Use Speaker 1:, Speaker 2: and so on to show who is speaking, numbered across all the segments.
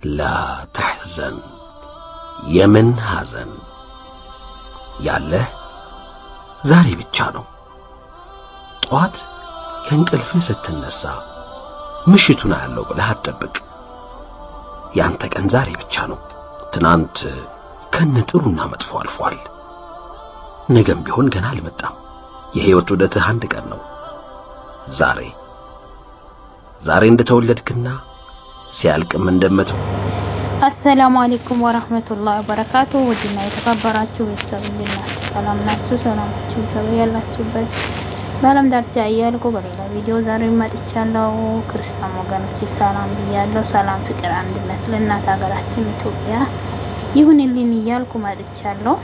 Speaker 1: لا تحزن የምን ሐዘን ያለህ ዛሬ ብቻ ነው። ጧት ከእንቅልፍ ስትነሳ ምሽቱን ያለው ብለህ አትጠብቅ። ያንተ ቀን ዛሬ ብቻ ነው። ትናንት ከነጥሩና መጥፎ አልፏል። ነገም ቢሆን ገና አልመጣም። የህይወት ውደትህ አንድ ቀን ነው። ዛሬ እንደተወለድክና ሲያልቅም እንደምትሞት።
Speaker 2: አሰላሙ አለይኩም ወራህመቱላሂ ወበረካቱ። ወዲና የተከበራችሁ ቤተሰቦች ሰላም ናችሁ? ሰላማችሁ ያላችሁበት በዓለም ዳርቻ ያያልኩ በሌላ ቪዲዮ ዛሬ መጥቻለሁ። ክርስቲያን ወገኖች ሰላም ብያለሁ። ሰላም፣ ፍቅር፣ አንድነት ለእናት ሀገራችን ኢትዮጵያ ይሁንልን እያልኩ መጥቻለሁ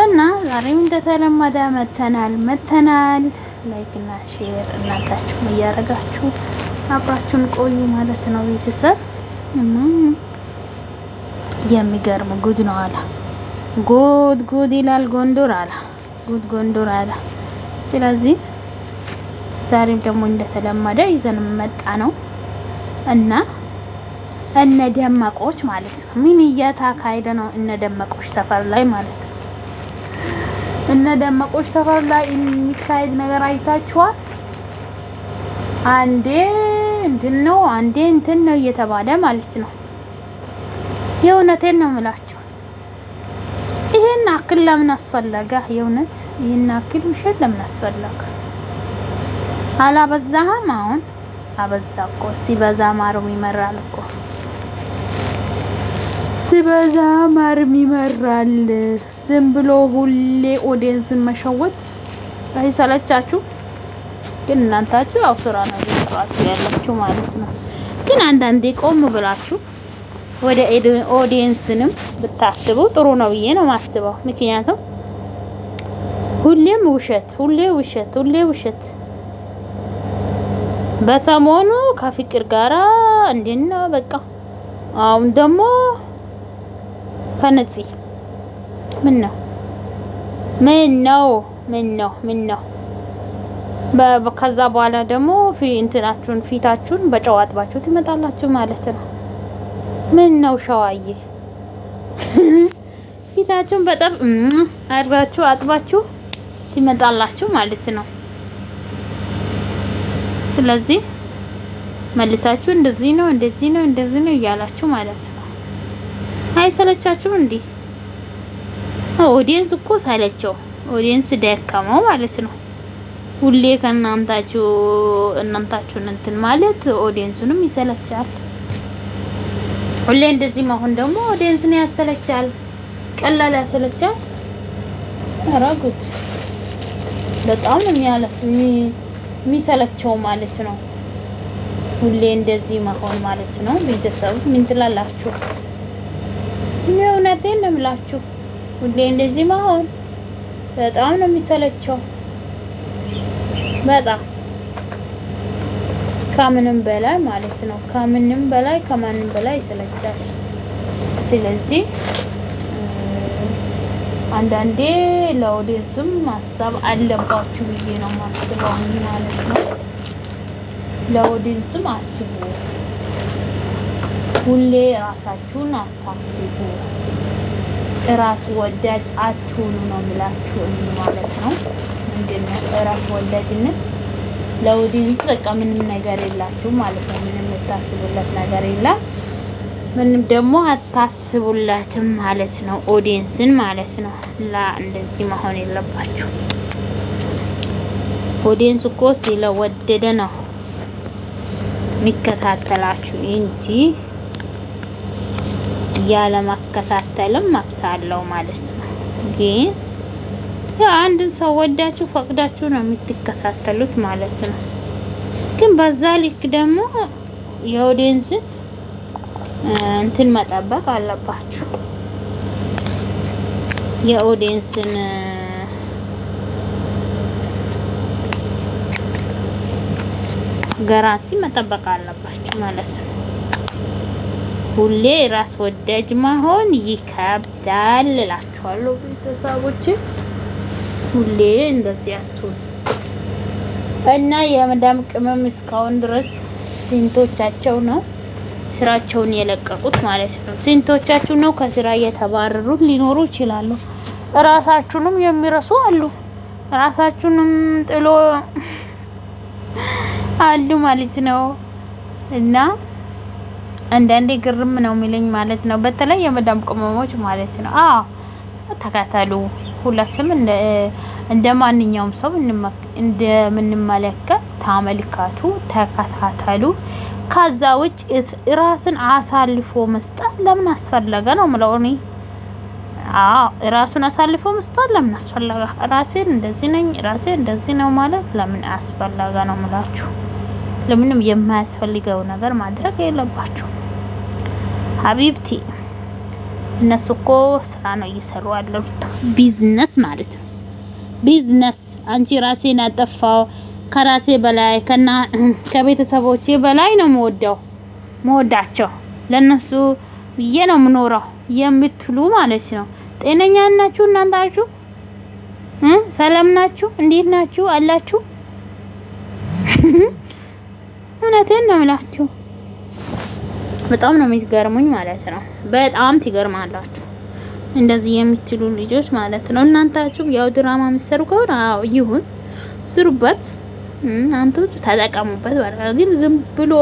Speaker 2: እና ዛሬም እንደተለመደ መተናል። ላይክ እና ሼር እናንታችሁ እያደረጋችሁ አብራችሁን ቆዩ ማለት ነው ቤተሰብ። እና የሚገርም ጉድ ነው አለ ጉድ ይላል ጎንደር አለ ጎንደር አለ። ስለዚህ ዛሬም ደግሞ እንደተለመደ ይዘን መጣ ነው እና እነ ደመቆች ማለት ነው ምን እየተካሄደ ነው እነ ደመቆች ሰፈር ላይ ማለት ነው። እነ ደመቆች ሰፈር ላይ የሚካሄድ ነገር አይታችኋል? አንዴ እንትን ነው አንዴ እንትን ነው እየተባለ ማለት ነው። የእውነቴን ነው የምላችሁ። ይሄን አክል ለምን አስፈለገ? የእውነት ይሄን አክል ውሸት ለምን አስፈለገ? አላበዛህም? አሁን አበዛ እኮ። ሲበዛ ማርም ይመራል እኮ። ሲበዛ ማርም ይመራል። ዝም ብሎ ሁሌ ኦዲየንስን መሸወት አይሰለቻችሁ? ግን እናንታችሁ ያው ስራ ነው እየሰራችሁ ያላችሁ ማለት ነው። ግን አንዳንዴ ቆም ብላችሁ ወደ ኦዲየንስንም ብታስቡ ጥሩ ነው ብዬ ነው ማስበው። ምክንያቱም ሁሌም ውሸት በሰሞኑ ከፍቅር ጋራ እንዴት ነው በቃ። አሁን ደግሞ ከነፂ ምን ነው ከዛ በኋላ ደግሞ ፊታችሁን በጨው አጥባችሁ ትመጣላችሁ ማለት ነው። ምን ነው ሸዋዬ ፊታችሁን በጣም አጥባችሁ ትመጣላችሁ ማለት ነው። ስለዚህ መልሳችሁ እንደዚህ ነው እያላችሁ ማለት ነው። አይሰለቻችሁም እንዴ? ኦዲየንስ እኮ ሳይለቸው ኦዲየንስ ደከመው ማለት ነው። ሁሌ እናንታችሁን እንትን ማለት ኦዲየንሱንም ይሰለቻል። ሁሌ እንደዚህ መሆን ደግሞ ኦዲየንስን ያሰለቻል። ቀላል ያሰለቻል። አራጉት በጣም የሚሰለቸው ማለት ነው። ሁሌ እንደዚህ መሆን ማለት ነው። ቤተሰብ ምን ትላላችሁ? እውነቴን ነው የምላችሁ። ሁሌ እንደዚህ መሆን በጣም ነው የሚሰለቸው። በጣም ከምንም በላይ ማለት ነው። ከማንም በላይ ይሰለቻል። ስለዚህ አንዳንዴ ለኦዲየንስም ማሰብ አለባችሁ ብዬ ነው ማስበው ማለት ነው። ለኦዲየንስም አስቡ። ሁሌ ራሳችሁን አታስቡ። ራስ ወዳጅ አትሁኑ ነው የምላችሁ ማለት ነው። ምንድነው ራስ ወዳጅነት? ለኦዲየንስ በቃ ምንም ነገር የላችሁ ማለት ነው። ምንም የምታስቡለት ነገር የለም። ምንም ደግሞ አታስቡላትም ማለት ነው ኦዲየንስን ማለት ነው። እንደዚህ መሆን የለባችሁ። ኦዲየንስ እኮ ስለወደደ ነው የሚከታተላችሁ እንጂ ያለ መከታተልም መብት አለው ማለት ነው። ግን አንድን ሰው ወዳችሁ ፈቅዳችሁ ነው የምትከታተሉት ማለት ነው። ግን በዛ ልክ ደግሞ የኦዲየንስን እንትን መጠበቅ አለባችሁ። የኦዲየንስን ጋራንቲ መጠበቅ አለባችሁ ማለት ነው። ሁሌ ራስ ወዳጅ መሆን ይከብዳል እላችኋለሁ ቤተሰቦች። ሁሌ እንደዚህ አትሁኑ እና የመዳም ቅመም እስካሁን ድረስ ስንቶቻቸው ነው ስራቸውን የለቀቁት ማለት ነው። ስንቶቻችሁ ነው ከስራ የተባረሩት? ሊኖሩ ይችላሉ። ራሳችሁንም የሚረሱ አሉ። ራሳችሁንም ጥሎ አሉ ማለት ነው። እና አንዳንዴ ግርም ነው የሚለኝ ማለት ነው። በተለይ የመዳም ቅመሞች ማለት ነው። ተከታተሉ። ሁላችንም እንደ ማንኛውም ሰው እንደምንመለከት ተመልከቱ፣ ተከታተሉ። ከዛ ውጭ ራስን አሳልፎ መስጠት ለምን አስፈለገ ነው የምለው እኔ። ራሱን አሳልፎ መስጠት ለምን አስፈለገ? ራሴን እንደዚህ ነኝ፣ ራሴ እንደዚህ ነው ማለት ለምን አስፈለገ ነው የምላችሁ። ለምንም የማያስፈልገው ነገር ማድረግ የለባችሁ ሀቢብቲ። እነሱ እኮ ስራ ነው እየሰሩ ያሉት፣ ቢዝነስ ማለት ነው። ቢዝነስ። አንቺ ራሴን አጠፋው ከራሴ በላይ ከቤተሰቦቼ በላይ ነው መወዳቸው ለነሱ ብዬ ነው የምኖረው የምትሉ ማለት ነው። ጤነኛ ናችሁ እናንታችሁ? ሰላም ናችሁ? እንዴት ናችሁ አላችሁ? እውነቴን ነው የምላችሁ። በጣም ነው የምትገርሙኝ ማለት ነው። በጣም ትገርማላችሁ እንደዚህ የምትሉ ልጆች ማለት ነው። እናንታችሁ ያው ድራማ የምትሰሩ ከሆነ ይሁን ስሩበት፣ አንቱ ተጠቀሙበት። ግን ዝም ብሎ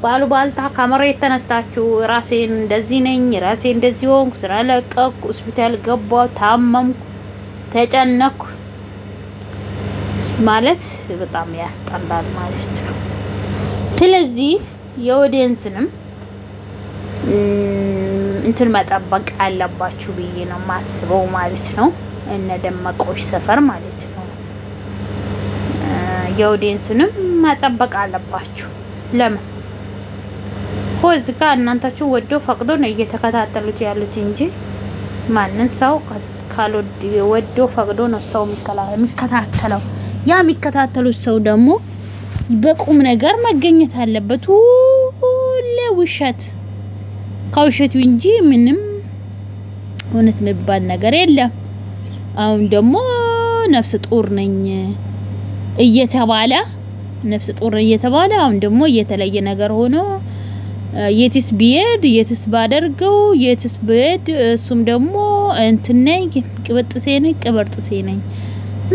Speaker 2: ባልታ ከመሬት ተነስታችሁ ራሴን እንደዚህ ነኝ፣ ራሴ እንደዚህ ሆንኩ፣ ስራ ለቀኩ፣ ሆስፒታል ገባሁ፣ ታመምኩ፣ ተጨነኩ ማለት በጣም ያስጠላል ማለት ነው። ስለዚህ የኦዲየንስንም እንትን መጠበቅ አለባችሁ ብዬ ነው ማስበው ማለት ነው። እነ ደመቆሽ ሰፈር ማለት ነው። የኦዲየንስንም መጠበቅ አለባችሁ። ለምን ሆዝ ጋር እናንታችሁ ወዶ ፈቅዶ ነው እየተከታተሉት ያሉት እንጂ ማንን ሰው ወዶ ፈቅዶ ነው ሰው የሚከታተለው። ያ የሚከታተሉት ሰው ደግሞ በቁም ነገር መገኘት አለበት። ሁሌ ውሸት ከውሸቱ እንጂ ምንም እውነት የሚባል ነገር የለም። አሁን ደግሞ ነፍስ ጡር ነኝ እየተባለ አሁን ደግሞ እየተለየ ነገር ሆኖ የትስ ቢሄድ የትስ ባደርገው የትስ ብሄድ እሱም ደግሞ እንትን ነኝ ቅበርጥሴ ነኝ።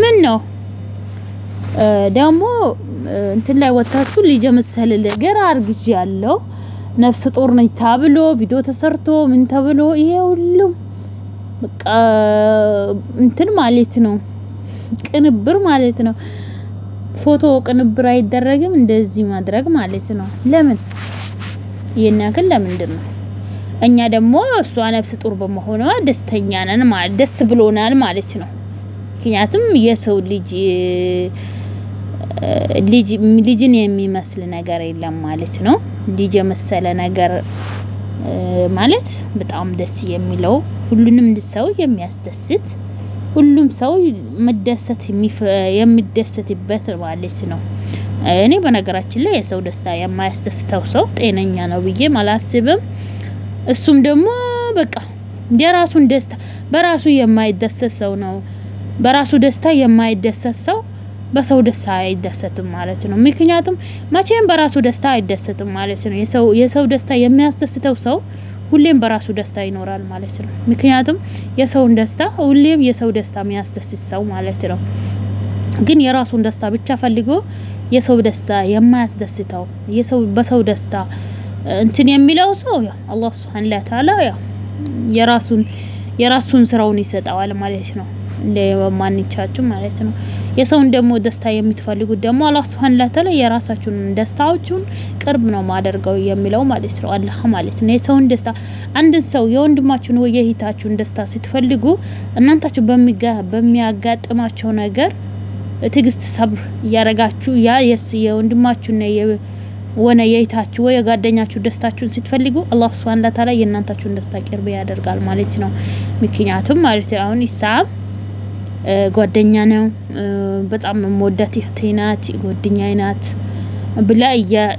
Speaker 2: ምን ነው ደግሞ እንትን ላይ ወጣችሁ ልጅ መሰለ ነገር አርግጃለሁ ነፍስ ጡር ነኝ ታብሎ ቪዲዮ ተሰርቶ ምን ተብሎ ይሄ ሁሉ በቃ እንትን ማለት ነው፣ ቅንብር ማለት ነው። ፎቶ ቅንብር አይደረግም እንደዚህ ማድረግ ማለት ነው። ለምን የናከል ለምንድን ነው? እኛ ደግሞ እሷ ነፍስ ጡር በመሆኗ ደስተኛ ነን ማለት ደስ ብሎናል ማለት ነው። ምክንያቱም የሰው ልጅን የሚመስል ነገር የለም ማለት ነው። ልጅ የመሰለ ነገር ማለት በጣም ደስ የሚለው ሁሉንም ሰው የሚያስደስት ሁሉም ሰው መደሰት የሚደሰትበት ማለት ነው። እኔ በነገራችን ላይ የሰው ደስታ የማያስደስተው ሰው ጤነኛ ነው ብዬ አላስብም። እሱም ደግሞ በቃ የራሱን ደስታ በራሱ የማይደሰት ሰው ነው። በራሱ ደስታ የማይደሰት ሰው በሰው ደስታ አይደሰትም ማለት ነው። ምክንያቱም መቼም በራሱ ደስታ አይደሰትም ማለት ነው። የሰው ደስታ የሚያስደስተው ሰው ሁሌም በራሱ ደስታ ይኖራል ማለት ነው። ምክንያቱም የሰውን ደስታ ሁሌም የሰው ደስታ የሚያስደስት ሰው ማለት ነው። ግን የራሱን ደስታ ብቻ ፈልጎ የሰው ደስታ የማያስደስተው በሰው ደስታ እንትን የሚለው ሰው ያው አላህ Subhanahu Wa Ta'ala ያው የራሱን ስራውን ይሰጣዋል ማለት ነው። ለማንኛቻችሁ ማለት ነው። የሰውን ደግሞ ደስታ የምትፈልጉት ደግሞ አላህ Subhanahu Wa Ta'ala የራሳችሁን ደስታዎችን ቅርብ ነው ማደርገው የሚለው ማለት ነው አላህ ማለት ነው። የሰውን ደስታ አንድ ሰው የወንድማችሁን ወይ የእህታችሁን ደስታ ስትፈልጉ እናንታችሁ በሚያጋጥማቸው ነገር ትግስት ሰብር ያረጋችሁ ያ የወንድማችሁና የእህታችሁ ወይ የጓደኛችሁ ደስታችሁን ስትፈልጉ አላህ Subhanahu Wa Ta'ala የእናንታችሁን ደስታ ቅርብ ያደርጋል ማለት ነው። ምክንያቱም ማለት ነው አሁን ኢሳም ጓደኛ ነው በጣም መወዳት እህቴ ናት ጓደኛዬ ናት ብላ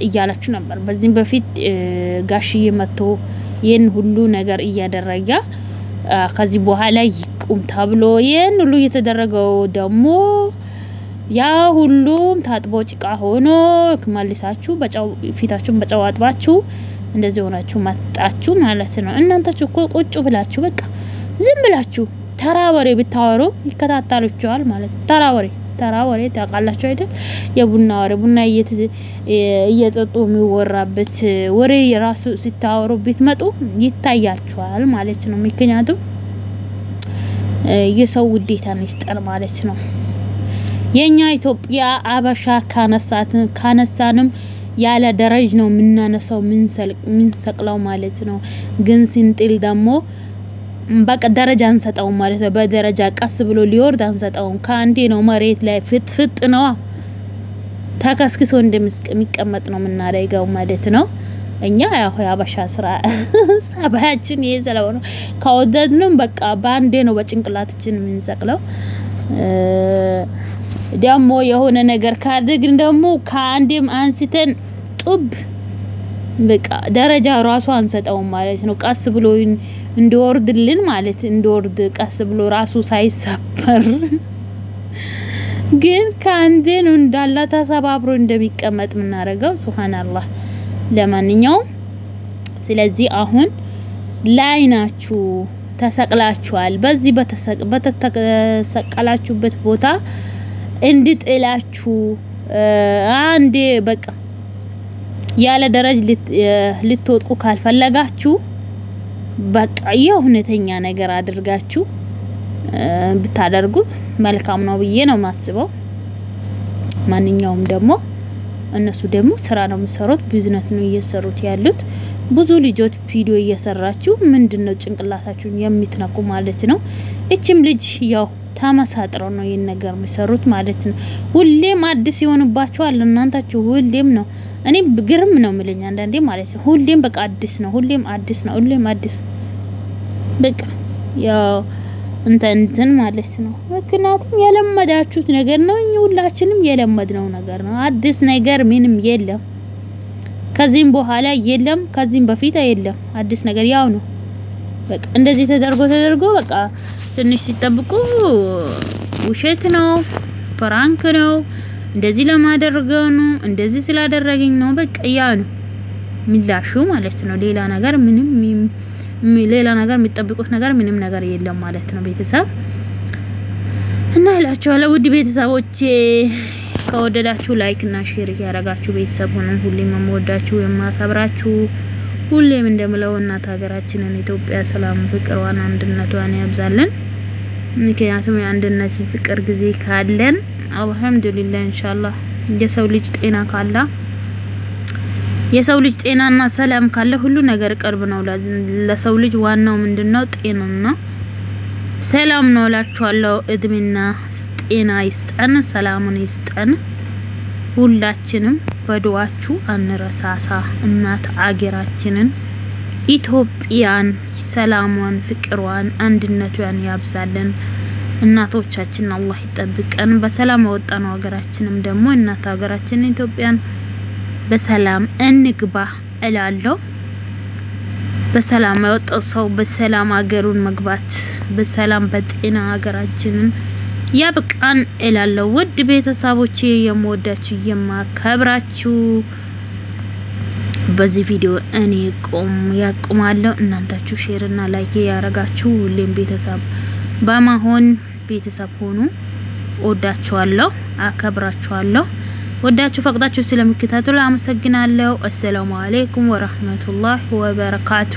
Speaker 2: እያላችሁ ነበር። በዚህም በፊት ጋሽዬ መጥቶ ይሄን ሁሉ ነገር እያደረገ ከዚህ በኋላ ይቁም ተብሎ ይሄን ሁሉ እየተደረገው ደግሞ ያ ሁሉም ታጥቦ ጭቃ ሆኖ መልሳችሁ ፊታችሁን በጨው አጥባችሁ እንደዚህ ሆናችሁ መጣችሁ ማለት ነው። እናንተ እኮ ቁጭ ብላችሁ በቃ ዝም ብላችሁ ተራ ወሬ ብታወሩ ይከታተሉችኋል ማለት ተራ ወሬ ታውቃላችሁ አይደል? የቡና ወሬ ቡና እየጠጡ የሚወራበት ወሬ የራሱ ሲታወሩ ቢትመጡ ይታያችኋል ማለት ነው። ምክንያቱም የሰው ውዴታን ይስጠን ማለት ነው። የኛ ኢትዮጵያ አበሻ ካነሳንም ያለ ደረጃ ነው የምናነሳው ምንሰቅለው ማለት ነው። ግን ሲንጥል ደግሞ በቃ ደረጃ አንሰጣው ማለት ነው። በደረጃ ቀስ ብሎ ሊወርድ አንሰጣው። ከአንዴ ነው መሬት ላይ ፍጥ ነው ተከስክሶ እንደሚቀመጥ ነው የምናደርገው ማለት ነው። እኛ ያው ያበሻ ስራ ጸባያችን ይሄ ስለሆነ ከወደድንም በቃ ባንዴ ነው በጭንቅላታችን የምንሰቅለው። ደግሞ የሆነ ነገር ካደግን ደግሞ ከአንዴም አንስተን ጡብ በቃ ደረጃ ራሱ አንሰጣው ማለት ነው። ቀስ ብሎ እንዲወርድልን ማለት እንዲወርድ ቀስ ብሎ ራሱ ሳይሰበር ግን ከአንዴ ነው እንዳላ ተሰባብሮ እንደሚቀመጥ ምናረጋው። ሱብሃንአላህ። ለማንኛውም ስለዚህ አሁን ላይ ናችሁ ተሰቅላችኋል። በዚህ በተሰቀላችሁበት ቦታ እንድጥላችሁ አንዴ በቃ ያለ ደረጃ ልትወጥቁ ካልፈለጋችሁ በቃ የእውነተኛ ነገር አድርጋችሁ ብታደርጉ መልካም ነው ብዬ ነው ማስበው። ማንኛውም ደግሞ እነሱ ደግሞ ስራ ነው የሚሰሩት፣ ቢዝነስ ነው እየሰሩት ያሉት። ብዙ ልጆች ቪዲዮ እየሰራችሁ ምንድነው ጭንቅላታችሁን የምትነኩ ማለት ነው። እቺም ልጅ ያው ተመሳጥረው ነው ይሄን ነገር የሚሰሩት ማለት ነው። ሁሌም አዲስ ይሆንባችኋል እናንታችሁ ሁሌም ነው። እኔ ግርም ነው ምለኛ አንዳንዴ ማለት ነው። ሁሌም በቃ አዲስ ነው፣ ሁሌም አዲስ ነው፣ ሁሌም አዲስ በቃ ያው እንትን ማለት ነው። ምክንያቱም የለመዳችሁት ነገር ነው። እኛ ሁላችንም የለመድነው ነገር ነው። አዲስ ነገር ምንም የለም። ከዚህም በኋላ የለም፣ ከዚህም በፊት የለም። አዲስ ነገር ያው ነው። በቃ እንደዚህ ተደርጎ በቃ ትንሽ ሲጠብቁ ውሸት ነው፣ ፕራንክ ነው፣ እንደዚህ ለማደርገው ነው፣ እንደዚህ ስላደረገኝ ነው፣ በቃ ያ ነው ምላሹ ማለት ነው። ሌላ ነገር ምንም የሚጠብቁት ነገር ምንም ነገር የለም ማለት ነው። ቤተሰብ እና እላችኋለሁ ውድ ቤተሰቦቼ ከወደዳችሁ ላይክ እና ሼር ያደረጋችሁ ቤተሰብ ሆኖ ሁሌም የምወዳችሁ የማከብራችሁ ሁሌም እንደምለው እናት ሀገራችንን ኢትዮጵያ ሰላም፣ ፍቅሯን፣ አንድነቷን ያብዛልን። ምክንያቱም የአንድነት ፍቅር ጊዜ ካለን አልহামዱሊላህ ኢንሻአላህ የሰው ልጅ ጤና ካለ የሰው ልጅ ጤናና ሰላም ካለ ሁሉ ነገር ቅርብ ነው። ለሰው ልጅ ዋናው ምንድነው? ጤናና ሰላም ነው እላችኋለሁ። እድሜና ጤና ይስጠን፣ ሰላሙን ይስጠን። ሁላችንም በዱዓችሁ አንረሳሳ። እናት አገራችንን ኢትዮጵያን ሰላሟን፣ ፍቅሯን፣ አንድነቷን ያብዛልን። እናቶቻችን አላህ ይጠብቀን። በሰላም ወጣነው ሀገራችንም ደግሞ እናት ሀገራችንን ኢትዮጵያን በሰላም እንግባ እላለሁ። በሰላም የወጣው ሰው በሰላም ሀገሩን መግባት በሰላም በጤና ሀገራችንን ያብቃን እላለሁ። ውድ ቤተሰቦቼ የምወዳችሁ የማከብራችሁ በዚህ ቪዲዮ እኔ ያቆማለሁ። እናንታችሁ ሼር እና ላይክ ያረጋችሁ ሁሌም ቤተሰብ በመሆን ቤተሰብ ሆኑ። ወዳችኋለሁ፣ አከብራችኋለሁ። ወዳችሁ ፈቅዳችሁ ስለምትከታተሉ አመሰግናለሁ። አሰላሙ አለይኩም ወራህመቱላሂ ወበረካቱ።